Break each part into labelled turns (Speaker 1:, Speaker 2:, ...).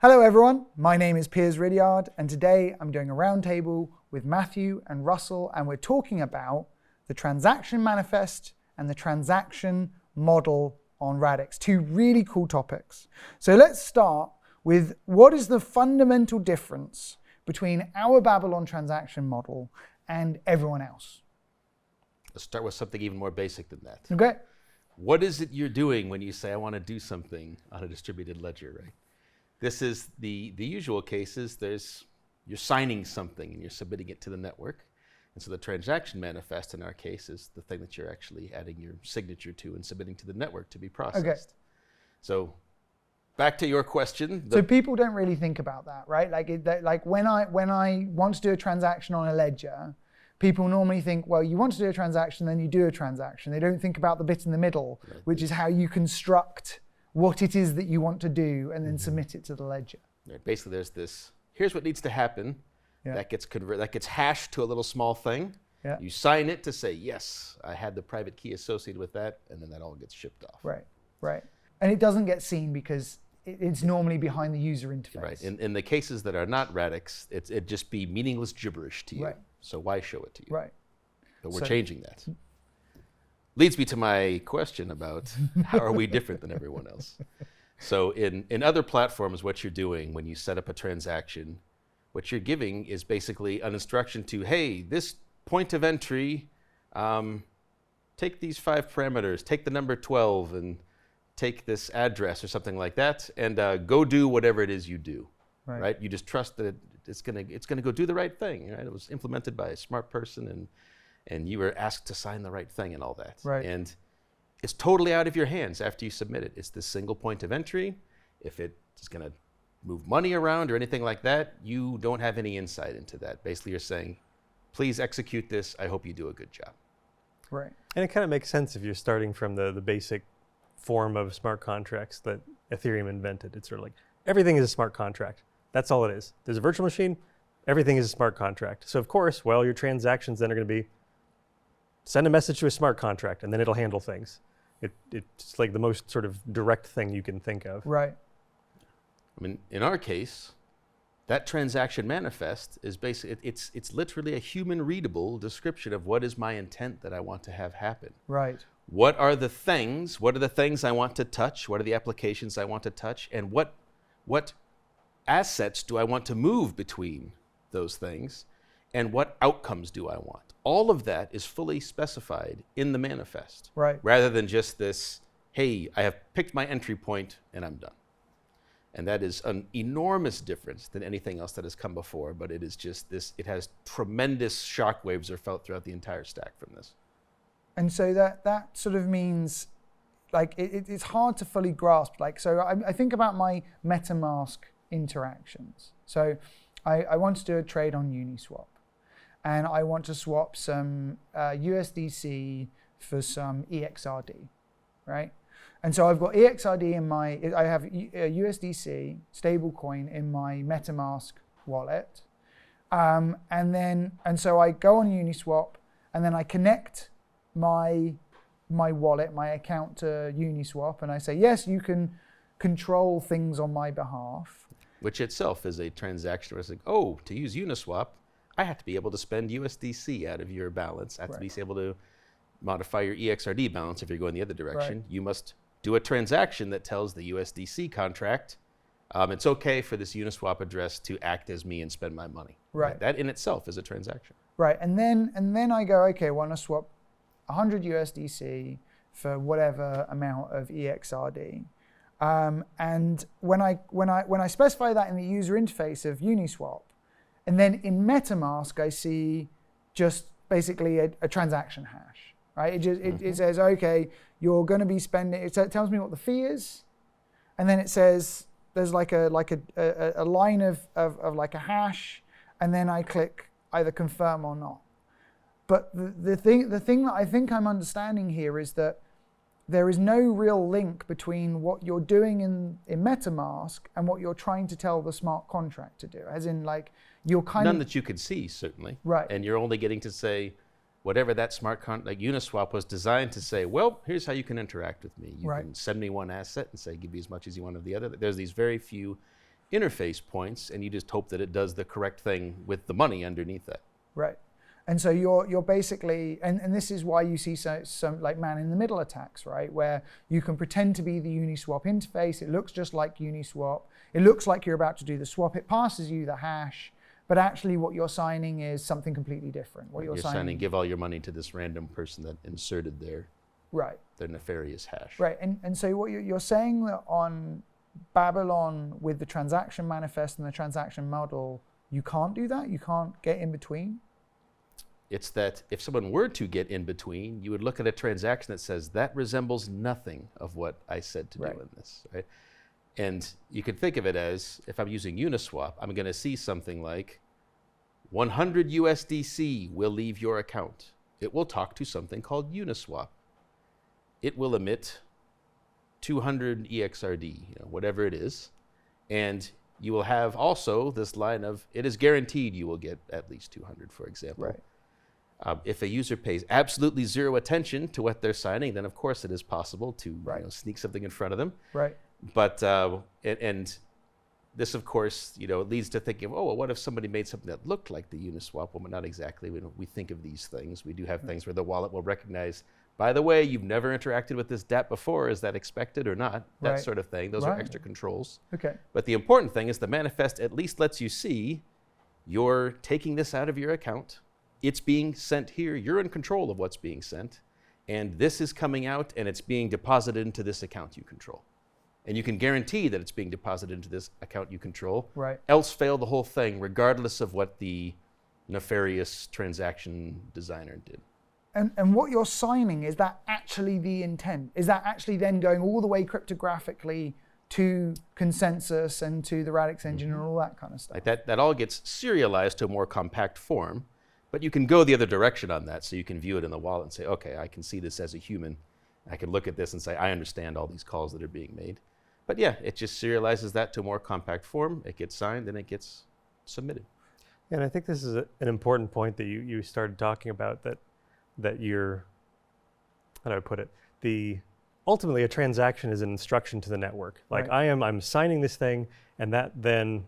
Speaker 1: Hello everyone, my name is Piers Ridyard, and today I'm doing a roundtable with Matthew and Russell, and we're talking about the transaction manifest and the transaction model on Radix, two really cool topics. So let's start with what is the fundamental difference between our Babylon transaction model and everyone else?
Speaker 2: Let's start with something even more basic than that.
Speaker 1: Okay.
Speaker 2: What is it you're doing when you say, I want to do something on a distributed ledger, right? This is the usual cases. You're signing something and you're submitting it to the network. And so the transaction manifest in our case is the thing that you're actually adding your signature to and submitting to the network to be processed. Okay. So back to your question.
Speaker 1: So people don't really think about that, right? Like when I want to do a transaction on a ledger, people normally think, well, you want to do a transaction, then you do a transaction. They don't think about the bit in the middle, right, which is how you construct what it is that you want to do and then submit it to the ledger.
Speaker 2: Right. Basically, there's this, here's what needs to happen. Yeah. That gets hashed to a little small thing. Yeah. You sign it to say, yes, I had the private key associated with that, and then that all gets shipped off.
Speaker 1: Right, right. And it doesn't get seen because it's normally behind the user interface.
Speaker 2: Right. In the cases that are not Radix, it'd just be meaningless gibberish to you. Right. So why show it to you?
Speaker 1: Right.
Speaker 2: But we're changing that. Leads me to my question about how are we different than everyone else? So in other platforms, what you're doing when you set up a transaction, what you're giving is basically an instruction to, hey, this point of entry, take these 5 parameters, take the number 12 and take this address or something like that, and go do whatever it is you do, right? You just trust that it's gonna go do the right thing, right? It was implemented by a smart person, and you were asked to sign the right thing and all that.
Speaker 1: Right.
Speaker 2: And it's totally out of your hands after you submit it. It's this single point of entry. If it's gonna move money around or anything like that, you don't have any insight into that. Basically, you're saying, please execute this. I hope you do a good job.
Speaker 1: Right.
Speaker 3: And it kind of makes sense if you're starting from the basic form of smart contracts that Ethereum invented. It's sort of like, everything is a smart contract. That's all it is. There's a virtual machine, everything is a smart contract. So of course, well, your transactions then are gonna be, send a message to a smart contract and then it'll handle things. It's like the most sort of direct thing you can think of.
Speaker 1: Right.
Speaker 2: I mean, in our case, that transaction manifest is basically, it's literally a human readable description of what is my intent that I want to have happen.
Speaker 1: Right.
Speaker 2: What are the things I want to touch? What are the applications I want to touch? And what assets do I want to move between those things? And what outcomes do I want? All of that is fully specified in the manifest.
Speaker 1: Right.
Speaker 2: Rather than just this, hey, I have picked my entry point and I'm done. And that is an enormous difference than anything else that has come before, but it is just this, it has tremendous shockwaves are felt throughout the entire stack from this.
Speaker 1: And so that sort of means, like, it's hard to fully grasp. Like, so I think about my MetaMask interactions. So I want to do a trade on Uniswap, and I want to swap some USDC for some EXRD, right? And so I've got EXRD in I have USDC stablecoin in my MetaMask wallet. And so I go on Uniswap, and then I connect my wallet, my account to Uniswap, and I say, yes, you can control things on my behalf.
Speaker 2: Which itself is a transaction where it's like, oh, to use Uniswap, I have to be able to spend USDC out of your balance. I have to be able to modify your EXRD balance if you're going the other direction. Right. You must do a transaction that tells the USDC contract, it's okay for this Uniswap address to act as me and spend my money.
Speaker 1: Right.
Speaker 2: That in itself is a transaction.
Speaker 1: Right, and then I go, okay, I want to swap 100 USDC for whatever amount of EXRD. And when I specify that in the user interface of Uniswap, and then in MetaMask I see just basically a transaction hash, right? It says, okay, you're going to be spending. It tells me what the fee is, and then it says there's like a line of like a hash, and then I click either confirm or not. But the thing that I think I'm understanding here is that there is no real link between what you're doing in MetaMask and what you're trying to tell the smart contract to do. As in, like, you're kind
Speaker 2: of... None that you can see, certainly.
Speaker 1: Right.
Speaker 2: And you're only getting to say, whatever that smart contract, like Uniswap was designed to say, well, here's how you can interact with me. You can send me one asset and say, give me as much as you want of the other. There's these very few interface points, and you just hope that it does the correct thing with the money underneath that.
Speaker 1: Right. And so you're basically, and this is why you see some like man-in-the-middle attacks, right? Where you can pretend to be the Uniswap interface. It looks just like Uniswap. It looks like you're about to do the swap. It passes you the hash, but actually what you're signing is something completely different. What
Speaker 2: you're signing, give all your money to this random person that inserted their nefarious hash.
Speaker 1: Right. And so what you're saying that on Babylon with the transaction manifest and the transaction model, you can't do that? You can't get in between?
Speaker 2: It's that if someone were to get in between, you would look at a transaction that says, that resembles nothing of what I said to do in this, right? And you can think of it as, if I'm using Uniswap, I'm going to see something like 100 USDC will leave your account. It will talk to something called Uniswap. It will emit 200 EXRD, whatever it is. And you will have also this line of, it is guaranteed you will get at least 200, for example. Right. If a user pays absolutely zero attention to what they're signing, then of course it is possible to sneak something in front of them.
Speaker 1: Right.
Speaker 2: But and this, of course, leads to thinking, oh, well, what if somebody made something that looked like the Uniswap? Well, not exactly. We think of these things. We do have things where the wallet will recognize, by the way, you've never interacted with this DApp before. Is that expected or not? That sort of thing. Those are extra controls.
Speaker 1: Okay.
Speaker 2: But the important thing is the manifest at least lets you see you're taking this out of your account. It's being sent here. You're in control of what's being sent. And this is coming out, and it's being deposited into this account you control. And you can guarantee that it's being deposited into this account you control.
Speaker 1: Right.
Speaker 2: Else fail the whole thing, regardless of what the nefarious transaction designer did.
Speaker 1: And what you're signing, is that actually the intent? Is that actually then going all the way cryptographically to consensus and to the Radix engine and all that kind of stuff?
Speaker 2: Like that all gets serialized to a more compact form. But you can go the other direction on that, so you can view it in the wallet and say, okay, I can see this as a human. I can look at this and say, I understand all these calls that are being made. But yeah, it just serializes that to a more compact form. It gets signed and it gets submitted.
Speaker 3: And I think this is an important point that you started talking about, that you're, how do I put it? Ultimately, a transaction is an instruction to the network. Like I'm signing this thing, and that then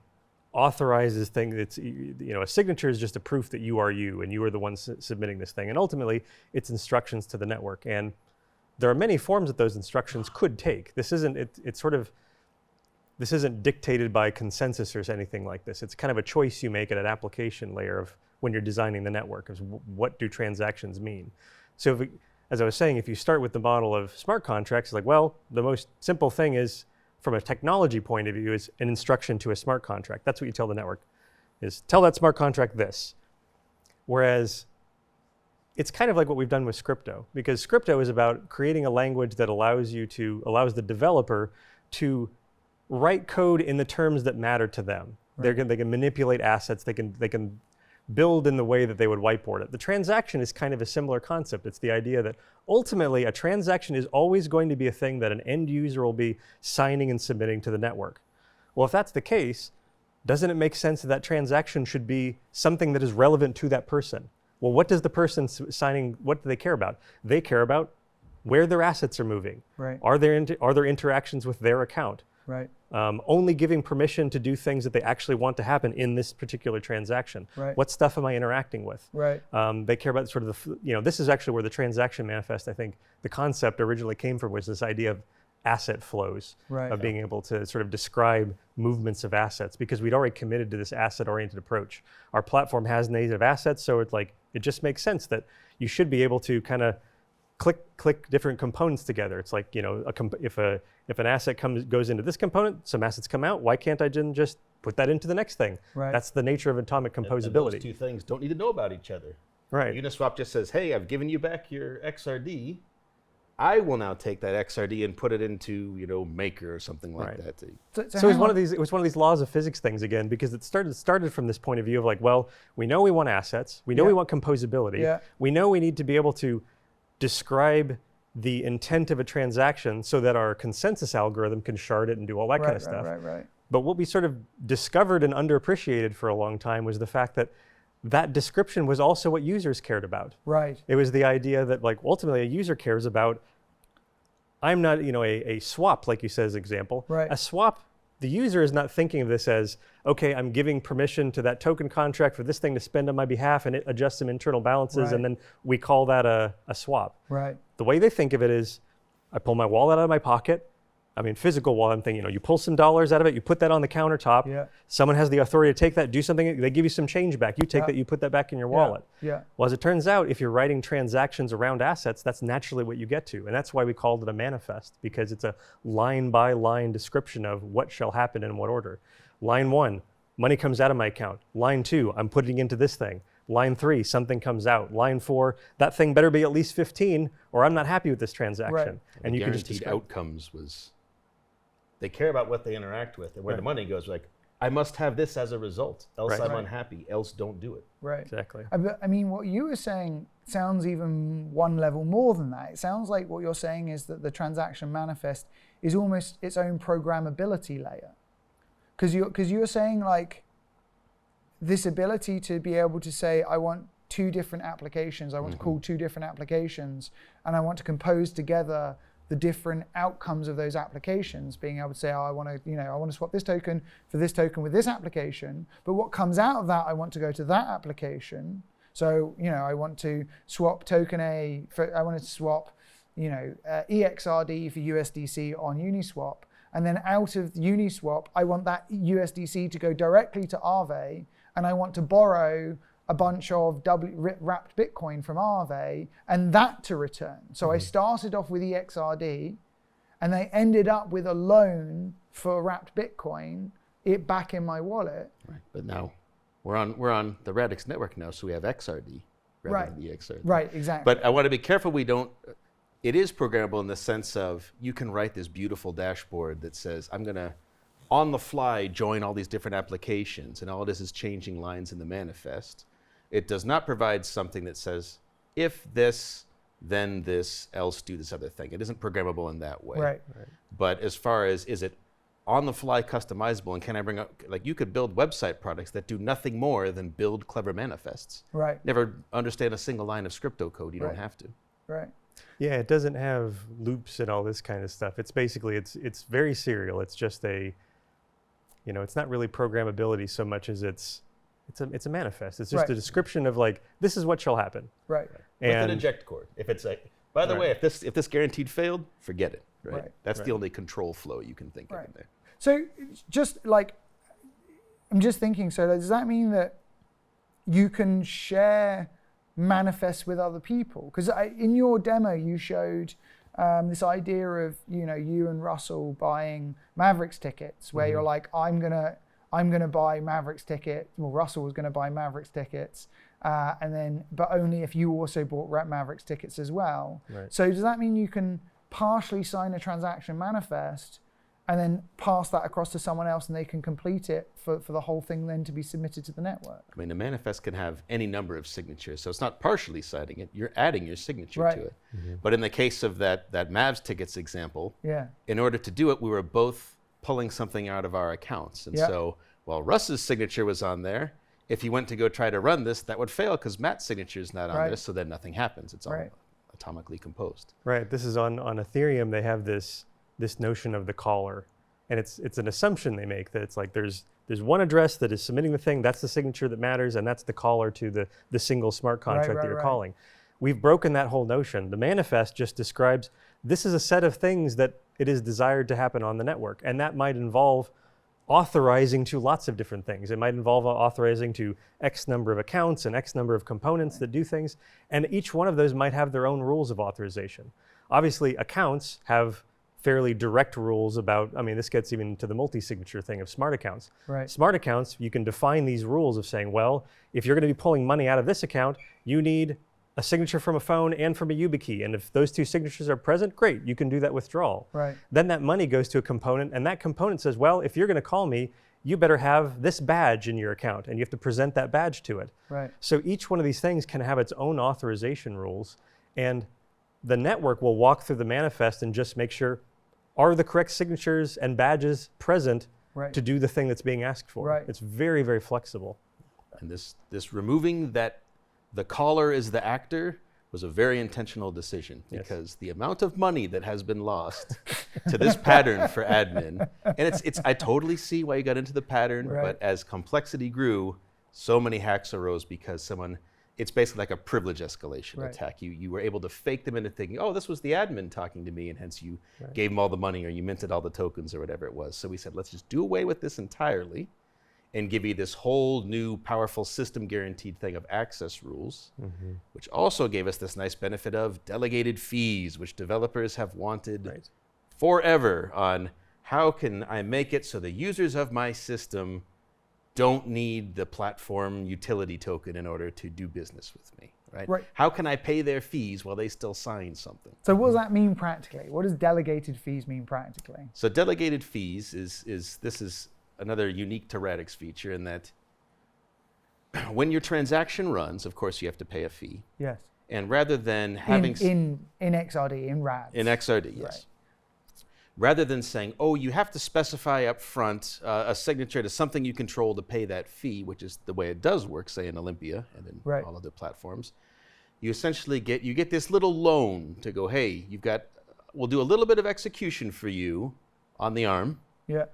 Speaker 3: authorizes thing. It's a signature is just a proof that you are you, and you are the one submitting this thing. And ultimately, it's instructions to the network. And there are many forms that those instructions could take. This isn't this isn't dictated by consensus or anything like this. It's kind of a choice you make at an application layer of when you're designing the network. Of what do transactions mean? So as I was saying, if you start with the model of smart contracts, like, well, the most simple thing is, from a technology point of view, is an instruction to a smart contract. That's what you tell the network, is tell that smart contract this. Whereas it's kind of like what we've done with Scripto, because Scripto is about creating a language that allows the developer to write code in the terms that matter to them. Right. They can manipulate assets. They can build in the way that they would whiteboard it. The transaction is kind of a similar concept. It's the idea that ultimately a transaction is always going to be a thing that an end user will be signing and submitting to the network. Well, if that's the case, doesn't it make sense that that transaction should be something that is relevant to that person? Well, what does the person signing, what do they care about? They care about where their assets are moving.
Speaker 1: Right.
Speaker 3: Are there interactions with their account?
Speaker 1: Right.
Speaker 3: Only giving permission to do things that they actually want to happen in this particular transaction.
Speaker 1: Right.
Speaker 3: What stuff am I interacting with?
Speaker 1: Right.
Speaker 3: They care about sort of this is actually where the transaction manifest, I think, the concept originally came from, was this idea of asset flows, of being able to sort of describe movements of assets, because we'd already committed to this asset-oriented approach. Our platform has native assets, so it's like, it just makes sense that you should be able to kind of click different components together. It's like, if an asset goes into this component, some assets come out, why can't I just put that into the next thing?
Speaker 1: Right.
Speaker 3: That's the nature of atomic composability.
Speaker 2: And those two things don't need to know about each other.
Speaker 3: Right.
Speaker 2: Uniswap just says, hey, I've given you back your XRD. I will now take that XRD and put it into, Maker or something like that.
Speaker 3: So it was one of these laws of physics things again, because it started from this point of view of like, well, we know we want assets, we know we want composability, we know we need to be able to describe the intent of a transaction so that our consensus algorithm can shard it and do all that kind of stuff.
Speaker 1: Right.
Speaker 3: But what we sort of discovered and underappreciated for a long time was the fact that that description was also what users cared about.
Speaker 1: Right.
Speaker 3: It was the idea that, like, ultimately a user cares about, I'm not, a swap, like you said as an example.
Speaker 1: Right.
Speaker 3: A swap, the user is not thinking of this as, okay, I'm giving permission to that token contract for this thing to spend on my behalf, and it adjusts some internal balances,
Speaker 1: Right.
Speaker 3: and then we call that a swap.
Speaker 1: Right.
Speaker 3: The way they think of it is, I pull my wallet out of my pocket. I mean, physical wallet, I'm thinking, you pull some dollars out of it, you put that on the countertop.
Speaker 1: Yeah.
Speaker 3: Someone has the authority to take that, do something, they give you some change back. You take that, you put that back in your wallet.
Speaker 1: Yeah.
Speaker 3: Well, as it turns out, if you're writing transactions around assets, that's naturally what you get to. And that's why we called it a manifest, because it's a line-by-line description of what shall happen in what order. Line 1, money comes out of my account. Line 2, I'm putting into this thing. Line 3, something comes out. Line 4, that thing better be at least 15, or I'm not happy with this transaction.
Speaker 1: Right.
Speaker 3: And
Speaker 2: the
Speaker 3: you can just
Speaker 2: guaranteed
Speaker 3: describe.
Speaker 2: outcomes was, they care about what they interact with, and where the money goes, like, I must have this as a result, else I'm unhappy, else don't do it.
Speaker 1: Right.
Speaker 3: Exactly.
Speaker 1: I mean, what you were saying sounds even one level more than that. It sounds like what you're saying is that the transaction manifest is almost its own programmability layer. Because you're saying, like, this ability to be able to say, I want 2 different applications, I want to call 2 different applications, and I want to compose together the different outcomes of those applications, being able to say, I want to swap this token for this token with this application, but what comes out of that, I want to go to that application. So, I want to swap token A, I want to swap, EXRD for USDC on Uniswap, and then out of Uniswap, I want that USDC to go directly to Aave, and I want to borrow a bunch of wrapped Bitcoin from Aave and that to return. So I started off with EXRD and they ended up with a loan for wrapped Bitcoin, it back in my wallet.
Speaker 2: Right. But now we're on the Radix network now, so we have XRD rather than the EXRD.
Speaker 1: Right, exactly.
Speaker 2: But I want to be careful it is programmable in the sense of you can write this beautiful dashboard that says, I'm going to on the fly join all these different applications, and all it is changing lines in the manifest. It does not provide something that says, if this, then this, else do this other thing. It isn't programmable in that way.
Speaker 1: Right.
Speaker 2: But as far as, is it on the fly customizable, and can I bring up, like, you could build website products that do nothing more than build clever manifests.
Speaker 1: Right.
Speaker 2: Never understand a single line of scripto code. You
Speaker 1: Right.
Speaker 2: don't have to.
Speaker 1: Right.
Speaker 3: Yeah, it doesn't have loops and all this kind of stuff. It's basically, it's very serial. It's just it's not really programmability so much as it's a manifest. It's just
Speaker 1: Right.
Speaker 3: a description of, like, this is what shall happen.
Speaker 1: Right.
Speaker 2: With an eject cord. If it's like, by the way, if this guaranteed failed, forget it. Right.
Speaker 1: Right.
Speaker 2: That's the only control flow you can think of in there.
Speaker 1: So just like, I'm just thinking, so does that mean that you can share manifests with other people? Because in your demo, you showed this idea of, you and Russell buying Mavericks tickets, where you're like, I'm gonna buy Mavericks ticket. Well, Russell was gonna buy Mavericks tickets, but only if you also bought Mavericks tickets as well.
Speaker 3: Right.
Speaker 1: So does that mean you can partially sign a transaction manifest and then pass that across to someone else, and they can complete it for the whole thing then to be submitted to the network?
Speaker 2: I mean, a manifest can have any number of signatures, so it's not partially signing it, you're adding your signature
Speaker 1: Right.
Speaker 2: to it. But in the case of that Mavs tickets example,
Speaker 1: Yeah.
Speaker 2: in order to do it, we were both pulling something out of our accounts. And so while Russ's signature was on there, if he went to go try to run this, that would fail because Matt's signature is not on
Speaker 1: Right.
Speaker 2: there, so then nothing happens. It's all
Speaker 1: Right.
Speaker 2: atomically composed.
Speaker 3: Right. This is on Ethereum. They have this notion of the caller, and it's an assumption they make that it's like there's one address that is submitting the thing. That's the signature that matters, and that's the caller to the single smart contract that you're calling. We've broken that whole notion. The manifest just describes this is a set of things that it is desired to happen on the network, and that might involve authorizing to lots of different things. It might involve authorizing to X number of accounts and X number of components that do things, and each one of those might have their own rules of authorization. Obviously, accounts have fairly direct rules about, this gets even to the multi-signature thing of smart accounts.
Speaker 1: Right.
Speaker 3: Smart accounts, you can define these rules of saying, well, if you're going to be pulling money out of this account, you need a signature from a phone and from a YubiKey. And if those two signatures are present, great, you can do that withdrawal.
Speaker 1: Right.
Speaker 3: Then that money goes to a component, and that component says, well, if you're going to call me, you better have this badge in your account, and you have to present that badge to it.
Speaker 1: Right.
Speaker 3: So each one of these things can have its own authorization rules, and the network will walk through the manifest and just make sure, are the correct signatures and badges present
Speaker 1: Right.
Speaker 3: to do the thing that's being asked for?
Speaker 1: Right.
Speaker 3: It's very, very flexible.
Speaker 2: And this removing that the caller is the actor was a very intentional decision,
Speaker 3: Yes.
Speaker 2: because the amount of money that has been lost to this pattern for admin, and it's I totally see why you got into the pattern,
Speaker 1: Right.
Speaker 2: but as complexity grew, so many hacks arose because it's basically like a privilege escalation
Speaker 1: Right.
Speaker 2: attack. You were able to fake them into thinking, oh, this was the admin talking to me, and hence you gave them all the money or you minted all the tokens or whatever it was. So we said, let's just do away with this entirely and give you this whole new powerful system guaranteed thing of access rules, which also gave us this nice benefit of delegated fees, which developers have wanted forever on how can I make it so the users of my system don't need the platform utility token in order to do business with me, right?
Speaker 1: Right.
Speaker 2: How can I pay their fees while they still sign something?
Speaker 1: So what does that mean practically? What does delegated fees mean practically?
Speaker 2: So delegated fees is another unique to Radix feature in that when your transaction runs, of course, you have to pay a fee.
Speaker 1: Yes.
Speaker 2: And rather than having
Speaker 1: in XRD, in RAD.
Speaker 2: in XRD, yes.
Speaker 1: Right.
Speaker 2: Rather than saying, oh, you have to specify up front a signature to something you control to pay that fee, which is the way it does work, say in Olympia and in
Speaker 1: Right.
Speaker 2: all other platforms, you essentially get this little loan to go, hey, we'll do a little bit of execution for you on the ARM.
Speaker 1: Yeah.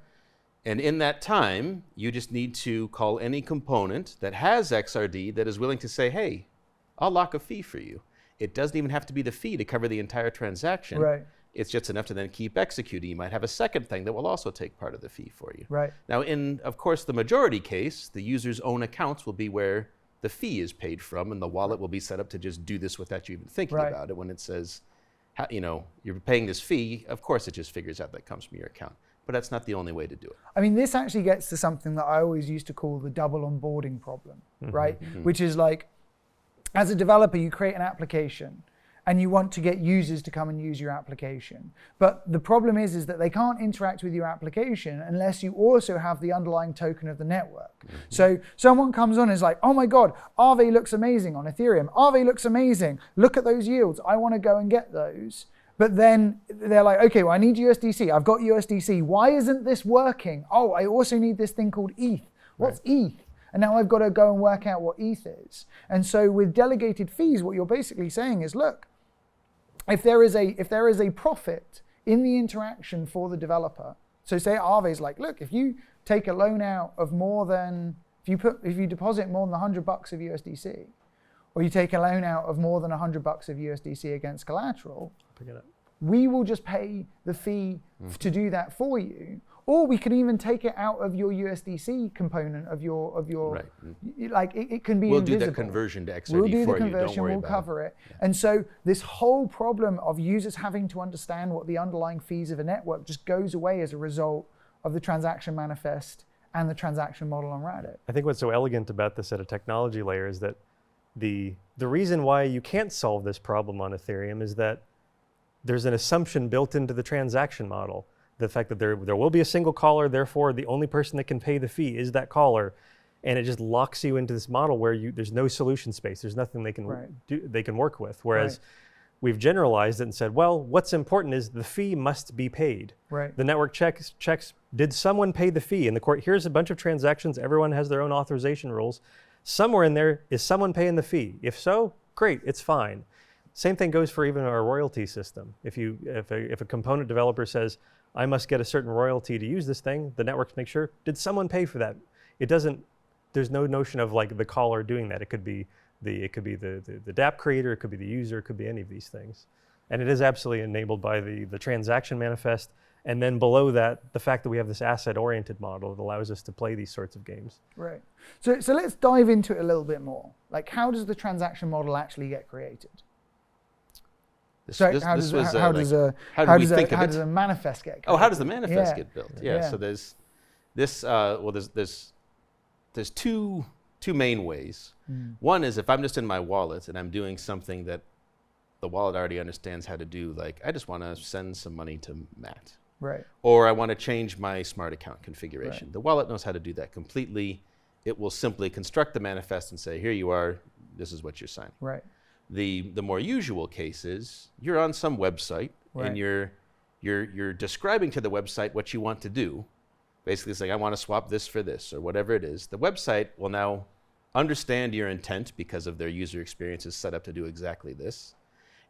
Speaker 2: And in that time, you just need to call any component that has XRD that is willing to say, hey, I'll lock a fee for you. It doesn't even have to be the fee to cover the entire transaction.
Speaker 1: Right.
Speaker 2: It's just enough to then keep executing. You might have a second thing that will also take part of the fee for you.
Speaker 1: Right.
Speaker 2: Now, in, of course, the majority case, the user's own accounts will be where the fee is paid from, and the wallet will be set up to just do this without you even thinking
Speaker 1: Right.
Speaker 2: about it. When it says, you're paying this fee, of course it just figures out that comes from your account. But that's not the only way to do it.
Speaker 1: I mean, this actually gets to something that I always used to call the double onboarding problem, right? Which is like, as a developer, you create an application and you want to get users to come and use your application. But the problem is that they can't interact with your application unless you also have the underlying token of the network. So someone comes on and is like, oh my God, Aave looks amazing on Ethereum. Aave looks amazing. Look at those yields. I want to go and get those. But then they're like, okay, well, I need USDC. I've got USDC. Why isn't this working? Oh, I also need this thing called ETH. What's ETH? And now I've got to go and work out what ETH is. And so with delegated fees, what you're basically saying is, look, if there is a profit in the interaction for the developer, so say Aave is like, look, if you take a loan out of more than, if you deposit more than $100 of USDC, or you take a loan out of more than $100 of USDC against collateral,
Speaker 3: Pick it up.
Speaker 1: we will just pay the fee to do that for you. Or we can even take it out of your USDC component of your like it can be
Speaker 2: We'll
Speaker 1: invisible.
Speaker 2: do the conversion to XRD
Speaker 1: We'll do
Speaker 2: for
Speaker 1: the
Speaker 2: you. Don't
Speaker 1: conversion,
Speaker 2: worry
Speaker 1: we'll
Speaker 2: about
Speaker 1: cover it. And so this whole problem of users having to understand what the underlying fees of a network just goes away as a result of the transaction manifest and the transaction model on Reddit.
Speaker 3: I think what's so elegant about this at a technology layer is that the reason why you can't solve this problem on Ethereum is that there's an assumption built into the transaction model. The fact that there will be a single caller, therefore the only person that can pay the fee is that caller, and it just locks you into this model where there's no solution space. There's nothing they can do. They can work with. Whereas we've generalized it and said, well, what's important is the fee must be paid.
Speaker 1: Right.
Speaker 3: The network checks. Did someone pay the fee? And the court, here's a bunch of transactions. Everyone has their own authorization rules. Somewhere in there is someone paying the fee. If so, great, it's fine. Same thing goes for even our royalty system. If a component developer says, I must get a certain royalty to use this thing, the networks make sure, did someone pay for that? There's no notion of like the caller doing that. It could be the dApp creator, it could be the user, it could be any of these things. And it is absolutely enabled by the transaction manifest. And then below that, the fact that we have this asset-oriented model that allows us to play these sorts of games.
Speaker 1: Right. So let's dive into it a little bit more. Like, how does the transaction model actually get created? How does a manifest get created?
Speaker 2: Oh, how does the manifest get built? Yeah. So there's this. There's two main ways. One is if I'm just in my wallet and I'm doing something that the wallet already understands how to do, like I just want to send some money to Matt.
Speaker 1: Right.
Speaker 2: Or I want to change my smart account configuration.
Speaker 1: Right.
Speaker 2: The wallet knows how to do that completely. It will simply construct the manifest and say, here you are, this is what you're signing.
Speaker 1: Right.
Speaker 2: The more usual case is you're on some website and you're describing to the website what you want to do. Basically saying, I want to swap this for this or whatever it is. The website will now understand your intent because of their user experience is set up to do exactly this.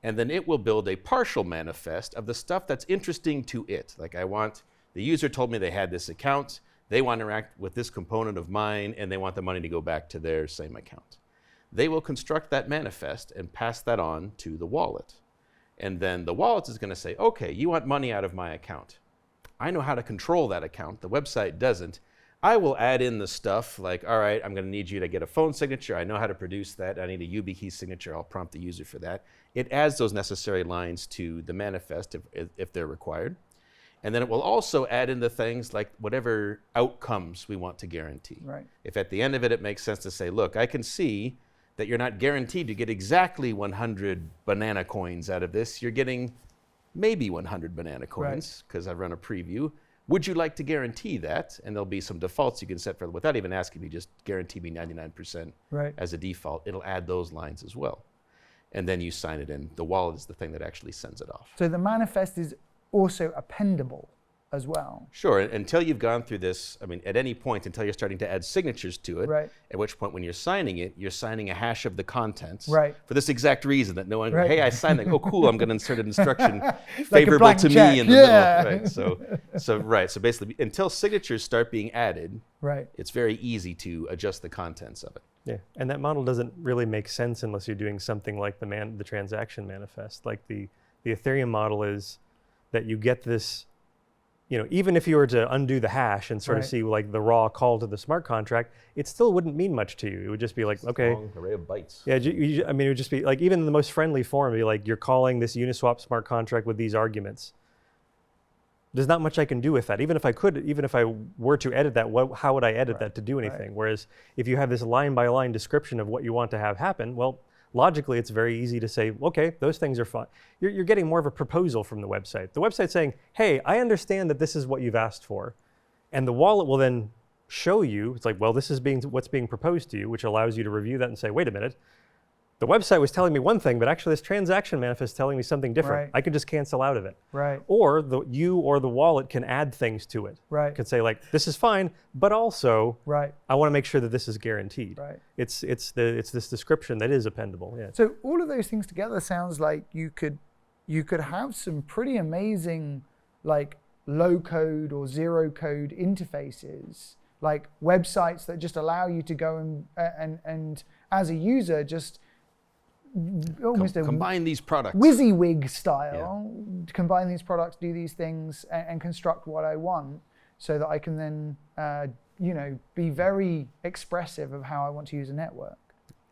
Speaker 2: And then it will build a partial manifest of the stuff that's interesting to it. Like the user told me they had this account, they want to interact with this component of mine, and they want the money to go back to their same account. They will construct that manifest and pass that on to the wallet. And then the wallet is going to say, okay, you want money out of my account. I know how to control that account. The website doesn't. I will add in the stuff like, all right, I'm going to need you to get a phone signature. I know how to produce that. I need a YubiKey signature. I'll prompt the user for that. It adds those necessary lines to the manifest if they're required. And then it will also add in the things like whatever outcomes we want to guarantee.
Speaker 1: Right.
Speaker 2: If at the end of it, it makes sense to say, look, I can see that you're not guaranteed to get exactly 100 banana coins out of this. You're getting maybe 100 banana coins because I've run a preview. Would you like to guarantee that? And there'll be some defaults you can set for without even asking me, just guarantee me 99% as a default. It'll add those lines as well. And then you sign it in. The wallet is the thing that actually sends it off.
Speaker 1: So the manifest is also appendable as well.
Speaker 2: Sure, until you've gone through this, I mean, at any point until you're starting to add signatures to it, at which point when you're signing it, you're signing a hash of the contents for this exact reason that no one, hey, I signed that. Oh, cool, I'm going to insert an instruction favorable
Speaker 1: like
Speaker 2: to
Speaker 1: check.
Speaker 2: me in the middle. Right, so basically until signatures start being added, it's very easy to adjust the contents of it.
Speaker 3: Yeah, and that model doesn't really make sense unless you're doing something like the transaction manifest. Like the Ethereum model is that you get this, even if you were to undo the hash and sort of see like the raw call to the smart contract, it still wouldn't mean much to you. It would just be like, okay.
Speaker 2: Long array of bytes.
Speaker 3: Yeah, I mean, it would just be like, even in the most friendly form, it'd be like, you're calling this Uniswap smart contract with these arguments. There's not much I can do with that. Even if I were to edit that, how would I edit that to do anything? Whereas if you have this line by line description of what you want to have happen, well, logically, it's very easy to say, okay, those things are fine. You're getting more of a proposal from the website. The website's saying, hey, I understand that this is what you've asked for. And the wallet will then show you, it's like, well, this is what's being proposed to you, which allows you to review that and say, wait a minute, the website was telling me one thing, but actually this transaction manifest is telling me something different. I can just cancel out of it. Or you or the wallet can add things to it. Can say like, this is fine, but also I want to make sure that this is guaranteed. It's this description that is appendable. Yeah.
Speaker 1: So all of those things together sounds like you could have some pretty amazing like low code or zero code interfaces, like websites that just allow you to go and as a user just almost
Speaker 2: combine these products,
Speaker 1: WYSIWYG style, combine these products, do these things, and construct what I want, so that I can then, be very expressive of how I want to use a network.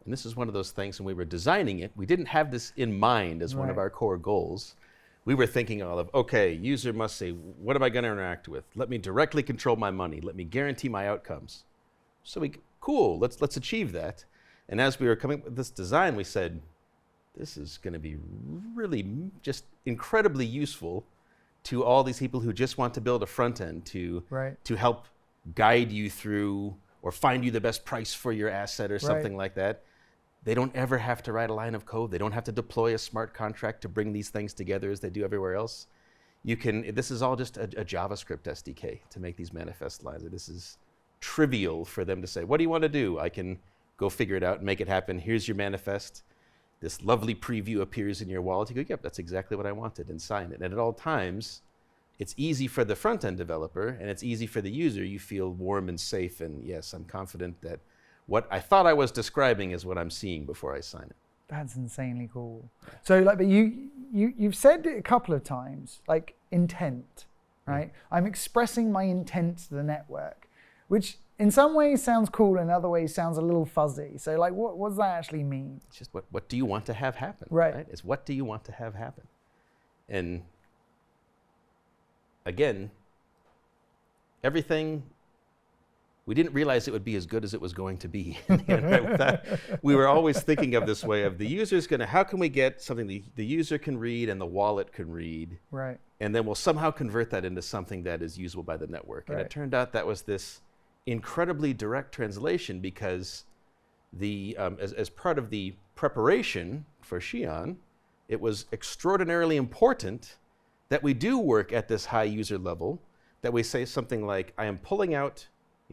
Speaker 2: And this is one of those things when we were designing it, we didn't have this in mind as one of our core goals. We were thinking of, okay, user must say, what am I going to interact with? Let me directly control my money. Let me guarantee my outcomes. So cool, let's achieve that. And as we were coming up with this design, we said, this is going to be really just incredibly useful to all these people who just want to build a front end to help guide you through or find you the best price for your asset or something like that. They don't ever have to write a line of code. They don't have to deploy a smart contract to bring these things together as they do everywhere else. This is all just a JavaScript SDK to make these manifest lines. This is trivial for them to say, what do you want to do? I can go figure it out and make it happen. Here's your manifest. This lovely preview appears in your wallet. You go, yep, that's exactly what I wanted, and sign it. And at all times, it's easy for the front-end developer, and it's easy for the user. You feel warm and safe, and yes, I'm confident that what I thought I was describing is what I'm seeing before I sign it.
Speaker 1: That's insanely cool. So, like, but you've said it a couple of times, like intent, right? I'm expressing my intent to the network, which in some ways sounds cool, in other ways sounds a little fuzzy. So like, what does that actually mean?
Speaker 2: It's just what do you want to have happen? Right? It's what do you want to have happen? And again, everything, we didn't realize it would be as good as it was going to be. We were always thinking of this way of the user's how can we get something the user can read and the wallet can read? And then we'll somehow convert that into something that is usable by the network. And it turned out that was this incredibly direct translation because as part of the preparation for Xi'an, it was extraordinarily important that we do work at this high user level, that we say something like, I am pulling out,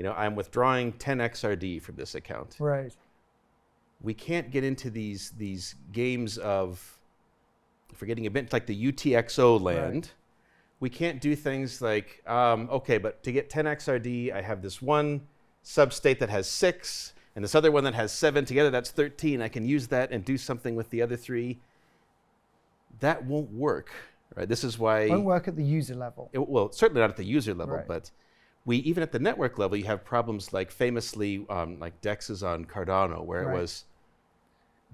Speaker 2: I'm withdrawing 10 XRD from this account. we can't get into these games of, forgetting a bit like the UTXO land.
Speaker 1: Right.
Speaker 2: We can't do things like, okay, but to get 10 XRD, I have this one substate that has 6, and this other one that has 7. Together, that's 13. I can use that and do something with the other 3. That won't work, right? This is why...
Speaker 1: It won't work at the user level.
Speaker 2: Well, certainly not at the user level,
Speaker 1: Right.
Speaker 2: but even at the network level, you have problems like famously like DEXs on Cardano, where
Speaker 1: Right.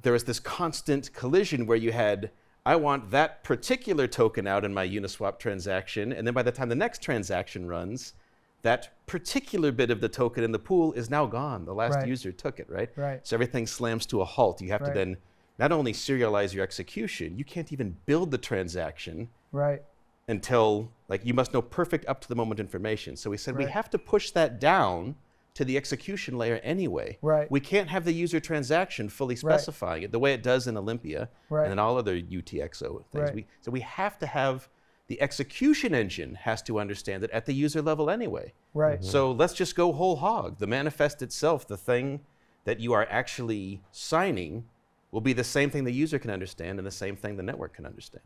Speaker 2: there was this constant collision where you had, I want that particular token out in my Uniswap transaction, and then by the time the next transaction runs, that particular bit of the token in the pool is now gone. The last
Speaker 1: Right.
Speaker 2: user took it, right?
Speaker 1: Right.
Speaker 2: So everything slams to a halt. You have to
Speaker 1: Right.
Speaker 2: then not only serialize your execution, you can't even build the transaction
Speaker 1: Right.
Speaker 2: until, like, you must know perfect up to the moment information. So we said we
Speaker 1: Right.
Speaker 2: have to push that down to the execution layer anyway.
Speaker 1: Right.
Speaker 2: We can't have the user transaction fully specifying it the way it does in Olympia
Speaker 1: Right.
Speaker 2: and in all other UTXO things.
Speaker 1: Right.
Speaker 2: So we have to have the execution engine has to understand it at the user level anyway.
Speaker 1: Right.
Speaker 2: So let's just go whole hog. The manifest itself, the thing that you are actually signing, will be the same thing the user can understand and the same thing the network can understand.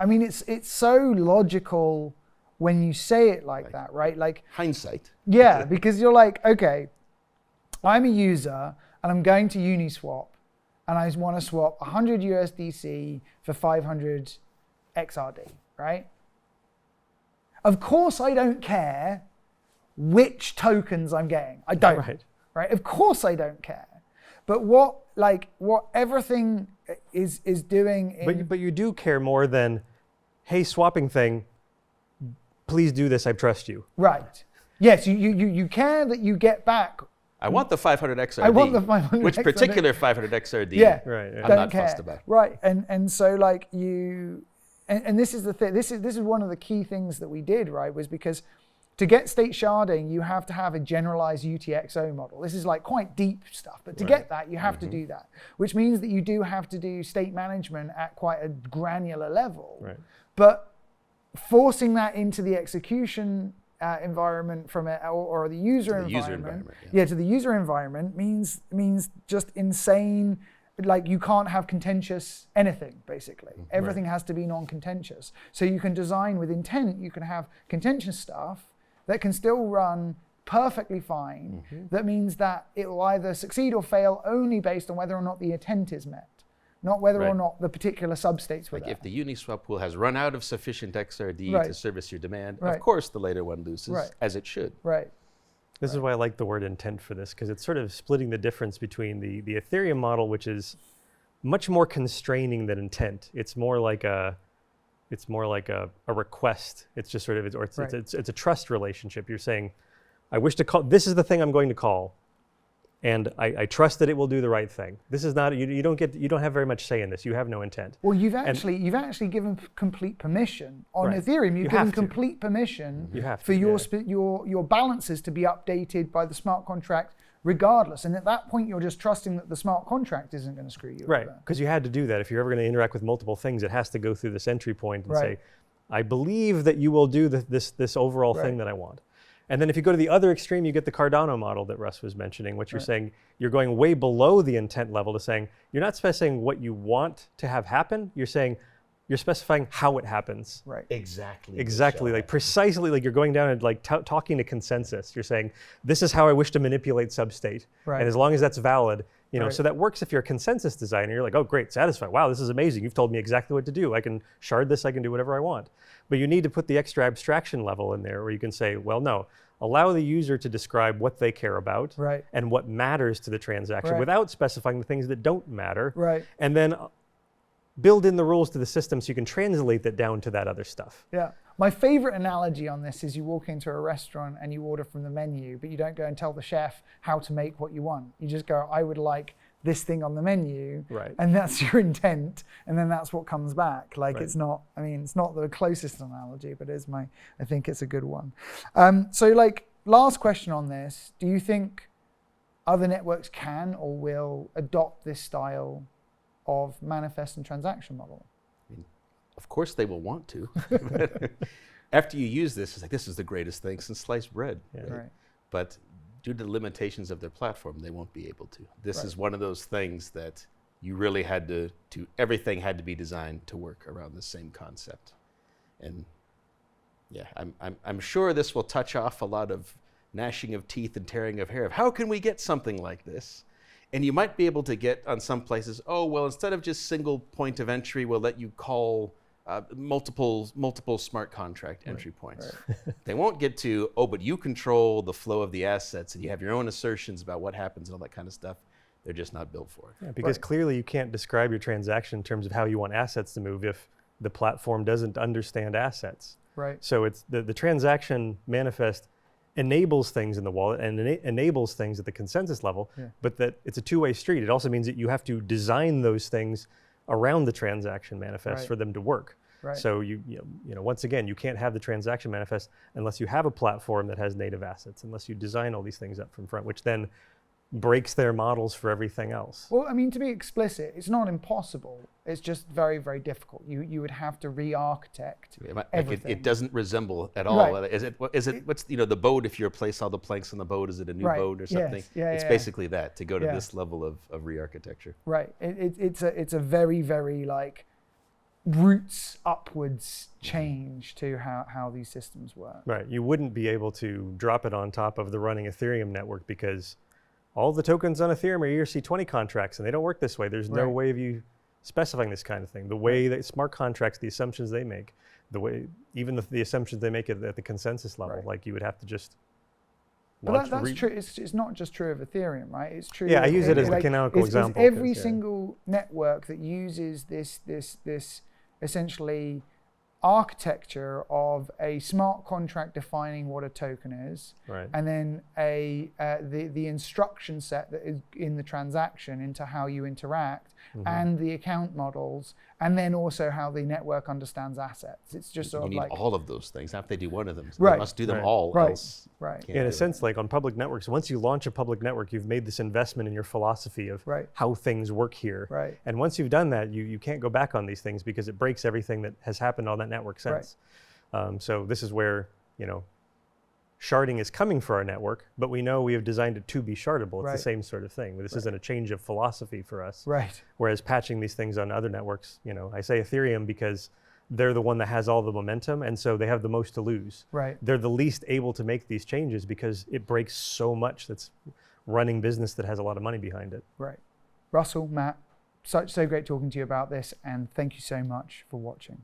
Speaker 1: I mean, it's so logical when you say it like
Speaker 2: Right.
Speaker 1: that, right? Like,
Speaker 2: Hindsight.
Speaker 1: yeah, because you're like, okay, I'm a user and I'm going to Uniswap and I want to swap 100 USDC for 500 XRD, right? Of course, I don't care which tokens I'm getting. I don't,
Speaker 3: Right.
Speaker 1: right? Of course, I don't care. But what everything is doing in...
Speaker 3: But you do care more than, hey, swapping thing, please do this, I trust you.
Speaker 1: Right. Yes, you care that you get back.
Speaker 2: I want the 500 XRD.
Speaker 1: I want the 500
Speaker 2: Which
Speaker 1: XRD.
Speaker 2: particular 500 XRD?
Speaker 1: Yeah.
Speaker 3: Right.
Speaker 2: I'm
Speaker 1: Don't
Speaker 2: not
Speaker 1: care.
Speaker 2: fussed about.
Speaker 1: Right. And so like you, and this is the thing, this is one of the key things that we did, right, was because to get state sharding, you have to have a generalized UTXO model. This is like quite deep stuff, but to get that, you have to do that, which means that you do have to do state management at quite a granular level.
Speaker 3: Right.
Speaker 1: But forcing that into the execution environment from it, or the user
Speaker 2: To the user
Speaker 1: environment,
Speaker 2: environment, yeah.
Speaker 1: to the user environment means just insane. Like you can't have contentious anything, basically. Everything has to be non-contentious. So you can design with intent. You can have contentious stuff that can still run perfectly fine. That means that it will either succeed or fail only based on whether or not the intent is met, not whether or
Speaker 2: Right.
Speaker 1: not the particular substates were
Speaker 2: Like
Speaker 1: there.
Speaker 2: if the Uniswap pool has run out of sufficient XRD to
Speaker 1: Right.
Speaker 2: service your demand,
Speaker 1: Right.
Speaker 2: of course the later one loses,
Speaker 1: Right.
Speaker 2: as it should.
Speaker 1: Right.
Speaker 3: This is why I like the word intent for this, because it's sort of splitting the difference between the Ethereum model, which is much more constraining than intent. It's more like a request. It's just sort of, it's a trust relationship. You're saying, I wish to call, this is the thing I'm going to call, and I trust that it will do the right thing. This is not, you don't have very much say in this. You have no intent.
Speaker 1: Well, you've actually given complete permission on
Speaker 3: Right.
Speaker 1: Ethereum.
Speaker 3: You
Speaker 1: You've
Speaker 3: have
Speaker 1: given
Speaker 3: to.
Speaker 1: complete permission
Speaker 3: You have
Speaker 1: for
Speaker 3: to,
Speaker 1: your your balances to be updated by the smart contract regardless. And at that point, you're just trusting that the smart contract isn't going to screw you
Speaker 3: Right,
Speaker 1: over.
Speaker 3: because you had to do that. If you're ever going to interact with multiple things, it has to go through this entry point and
Speaker 1: Right.
Speaker 3: say, I believe that you will do this overall
Speaker 1: Right.
Speaker 3: thing that I want. And then if you go to the other extreme, you get the Cardano model that Russ was mentioning, which you're
Speaker 1: Right.
Speaker 3: saying you're going way below the intent level to saying, you're not specifying what you want to have happen, you're saying, you're specifying how it happens.
Speaker 1: Right.
Speaker 2: Exactly.
Speaker 3: Exactly, like precisely, like you're going down and like talking to consensus. You're saying, this is how I wish to manipulate substate.
Speaker 1: Right.
Speaker 3: And as long as that's valid,
Speaker 1: Right.
Speaker 3: so that works if you're a consensus designer. You're like, oh, great, satisfied. Wow, this is amazing. You've told me exactly what to do. I can shard this, I can do whatever I want. But you need to put the extra abstraction level in there where you can say, well, no, allow the user to describe what they care about
Speaker 1: Right.
Speaker 3: and what matters to the transaction
Speaker 1: Right.
Speaker 3: without specifying the things that don't matter.
Speaker 1: Right.
Speaker 3: And then build in the rules to the system so you can translate that down to that other stuff.
Speaker 1: Yeah. My favorite analogy on this is you walk into a restaurant and you order from the menu, but you don't go and tell the chef how to make what you want. You just go, I would like this thing on the menu.
Speaker 3: Right.
Speaker 1: And that's your intent. And then that's what comes back. Like
Speaker 3: Right.
Speaker 1: it's not the closest analogy, but I think it's a good one. So like last question on this, do you think other networks can or will adopt this style of manifest and transaction model?
Speaker 2: Of course they will want to. After you use this, it's like, this is the greatest thing since sliced bread.
Speaker 3: Yeah.
Speaker 1: Right.
Speaker 2: But due to the limitations of their platform, they won't be able to. This
Speaker 1: Right.
Speaker 2: is one of those things that you really had to everything had to be designed to work around the same concept. And yeah, I'm sure this will touch off a lot of gnashing of teeth and tearing of hair of how can we get something like this? And you might be able to get on some places, oh, well, instead of just single point of entry, we'll let you call multiple smart contract entry points.
Speaker 1: Right.
Speaker 2: They won't get to, oh, but you control the flow of the assets and you have your own assertions about what happens and all that kind of stuff. They're just not built for it.
Speaker 3: Yeah, because
Speaker 1: Right.
Speaker 3: clearly you can't describe your transaction in terms of how you want assets to move if the platform doesn't understand assets.
Speaker 1: Right.
Speaker 3: So it's the transaction manifest enables things in the wallet and enables things at the consensus level,
Speaker 1: Yeah.
Speaker 3: but that it's a two-way street. It also means that you have to design those things around the transaction manifest
Speaker 1: Right.
Speaker 3: for them to work.
Speaker 1: Right.
Speaker 3: So you know, once again, you can't have the transaction manifest unless you have a platform that has native assets, unless you design all these things up from front, which then breaks their models for everything else.
Speaker 1: Well, I mean, to be explicit, it's not impossible. It's just very, very difficult. You would have to re-architect everything.
Speaker 2: It doesn't resemble at all.
Speaker 1: Right.
Speaker 2: Is it what's the boat? If you replace all the planks on the boat, is it a new
Speaker 1: Right.
Speaker 2: boat or something?
Speaker 1: Yes. Yeah,
Speaker 2: it's
Speaker 1: yeah.
Speaker 2: basically that to go to
Speaker 1: Yeah.
Speaker 2: this level of re-architecture.
Speaker 1: Right. It's a very, very like roots upwards change to how these systems work.
Speaker 3: Right. You wouldn't be able to drop it on top of the running Ethereum network because all the tokens on Ethereum are ERC20 contracts and they don't work this way. There's no
Speaker 1: Right.
Speaker 3: way of you specifying this kind of thing. The way that smart contracts, the assumptions they make, the way, even the assumptions they make at the consensus level,
Speaker 1: Right.
Speaker 3: like you would have to just
Speaker 1: But that's true. It's not just true of Ethereum, right? It's true.
Speaker 3: Yeah, I use it as the
Speaker 1: like,
Speaker 3: canonical
Speaker 1: it's
Speaker 3: example.
Speaker 1: Every
Speaker 3: 'cause, yeah.
Speaker 1: single network that uses this essentially architecture of a smart contract defining what a token is,
Speaker 3: Right.
Speaker 1: and then the instruction set that is in the transaction into how you interact, and the account models, and then also how the network understands assets. It's just sort
Speaker 2: You
Speaker 1: of
Speaker 2: need
Speaker 1: like
Speaker 2: all of those things. Now, if they do one of them,
Speaker 1: Right.
Speaker 2: they must do them
Speaker 3: Right.
Speaker 2: all.
Speaker 1: Right.
Speaker 2: Else
Speaker 1: right,
Speaker 2: can't
Speaker 3: In
Speaker 2: do
Speaker 3: a
Speaker 2: it.
Speaker 3: sense, like on public networks, once you launch a public network, you've made this investment in your philosophy of
Speaker 1: Right.
Speaker 3: how things work here.
Speaker 1: right,
Speaker 3: And once you've done that, you can't go back on these things because it breaks everything that has happened on that network since. So this is where, sharding is coming for our network, but we know we have designed it to be shardable. It's
Speaker 1: Right.
Speaker 3: the same sort of thing. This isn't a change of philosophy for us.
Speaker 1: right,
Speaker 3: Whereas patching these things on other networks, I say Ethereum because they're the one that has all the momentum, and so they have the most to lose.
Speaker 1: right.
Speaker 3: They're the least able to make these changes because it breaks so much that's running business that has a lot of money behind it.
Speaker 1: Right. Russell, Matt, so great talking to you about this, and thank you so much for watching.